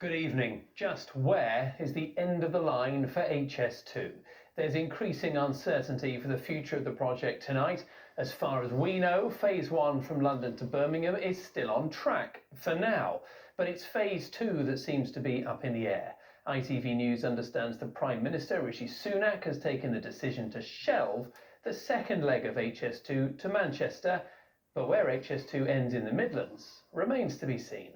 Good evening. Just where is the end of the line for HS2? There's increasing uncertainty for the future of the project tonight. As far as we know, phase 1 from London to Birmingham is still on track for now, but it's phase 2 that seems to be up in the air. ITV News understands the Prime Minister, Rishi Sunak, has taken the decision to shelve the second leg of HS2 to Manchester, but where HS2 ends in the Midlands remains to be seen.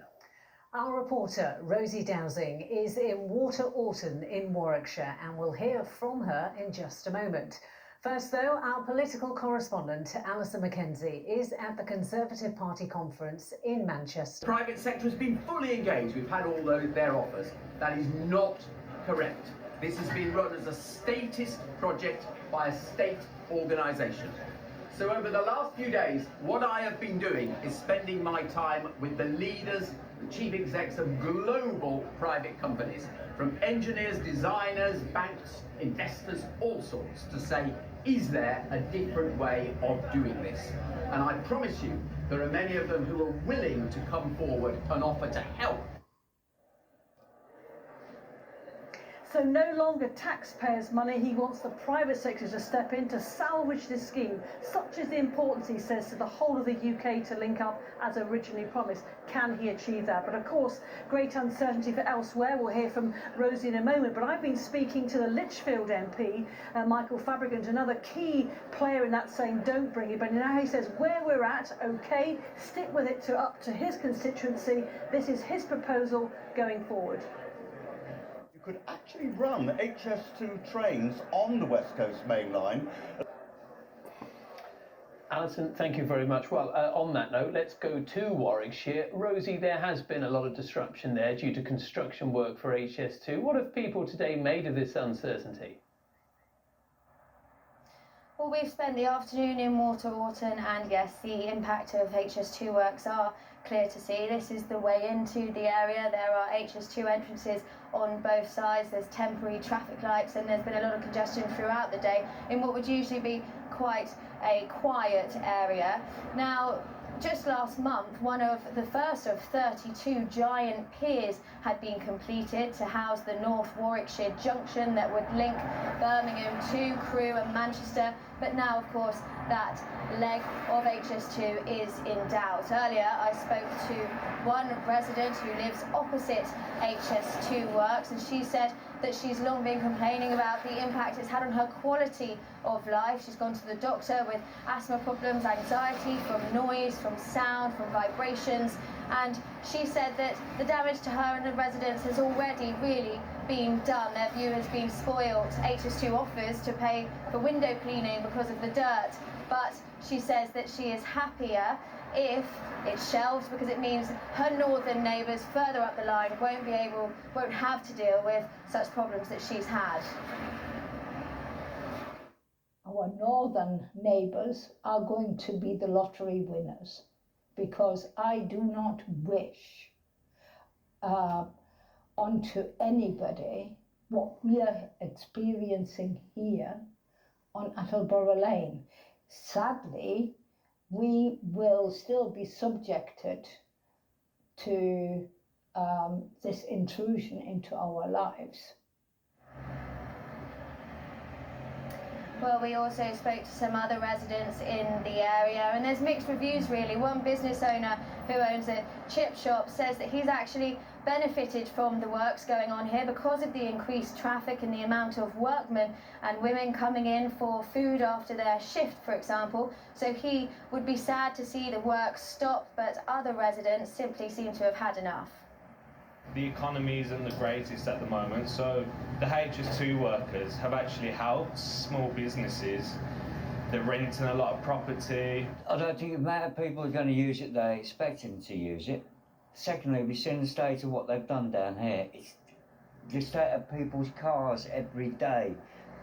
Our reporter, Rosie Dowsing, is in Orton in Warwickshire, and we'll hear from her in just a moment. First, though, our political correspondent, Alison Mackenzie, is at the Conservative Party conference in Manchester. The private sector has been fully engaged. We've had all their offers. That is not correct. This has been run as a statist project by a state organisation. So over the last few days, what I have been doing is spending my time with the leaders, the chief execs of global private companies, from engineers, designers, banks, investors, all sorts, to say, is there a different way of doing this? And I promise you, there are many of them who are willing to come forward and offer to help. So no longer taxpayers' money, he wants the private sector to step in to salvage this scheme. Such is the importance, he says, to the whole of the UK to link up as originally promised. Can he achieve that? But of course, great uncertainty for elsewhere. We'll hear from Rosie in a moment. But I've been speaking to the Lichfield MP, Michael Fabricant, another key player in that saying don't bring it. But now he says where we're at, OK, stick with it up to his constituency. This is his proposal going forward. Could actually run HS2 trains on the West Coast Main Line. Alison, thank you very much. Well, on that note, let's go to Warwickshire. Rosie, there has been a lot of disruption there due to construction work for HS2. What have people today made of this uncertainty? Well, we've spent the afternoon in Orton, and yes, the impact of HS2 works are clear to see. This is the way into the area. There are HS2 entrances on both sides. There's temporary traffic lights, and there's been a lot of congestion throughout the day in what would usually be quite a quiet area. Now, just last month, one of the first of 32 giant piers had been completed to house the North Warwickshire junction that would link Birmingham to Crewe and Manchester. But now, of course, that leg of HS2 is in doubt. Earlier, I spoke to one resident who lives opposite HS2 works, and she said that she's long been complaining about the impact it's had on her quality of life. She's gone to the doctor with asthma problems, anxiety from noise, from sound, from vibrations, and she said that the damage to her and the residents has already really been done. Their view has been spoiled. HS2 offers to pay for window cleaning because of the dirt, but she says that she is happier if it's shelved, because it means her northern neighbours further up the line won't have to deal with such problems that she's had. Our northern neighbours are going to be the lottery winners, because I do not wish onto anybody what we are experiencing here on Attleborough Lane. Sadly, we will still be subjected to this intrusion into our lives. Well, we also spoke to some other residents in the area, and there's mixed reviews really. One business owner who owns a chip shop says that he's actually benefited from the works going on here because of the increased traffic and the amount of workmen and women coming in for food after their shift, for example. So he would be sad to see the work stop, but other residents simply seem to have had enough. The economy isn't the greatest at the moment, so the HS2 workers have actually helped small businesses. They're renting a lot of property. I don't think the amount of people who are going to use it, they expect them to use it. Secondly, we've seen the state of what they've done down here. It's the state of people's cars every day.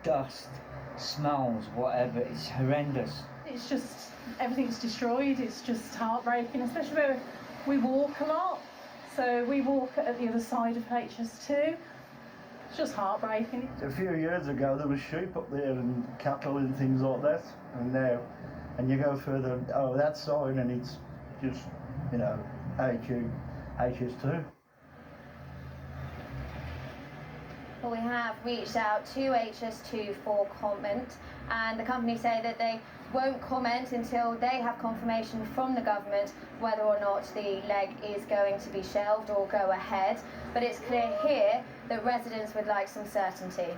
Dust, smells, whatever, it's horrendous. It's just, everything's destroyed. It's just heartbreaking, especially where we walk a lot. So we walk at the other side of HS2. It's just heartbreaking. A few years ago there was sheep up there and cattle and things like that, and now, and you go further, oh, that side, and it's just, you know, HS2. Well, we have reached out to HS2 for comment, and the company say that they won't comment until they have confirmation from the government whether or not the leg is going to be shelved or go ahead. But it's clear here that residents would like some certainty.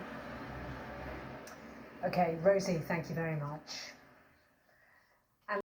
OK, Rosie, thank you very much.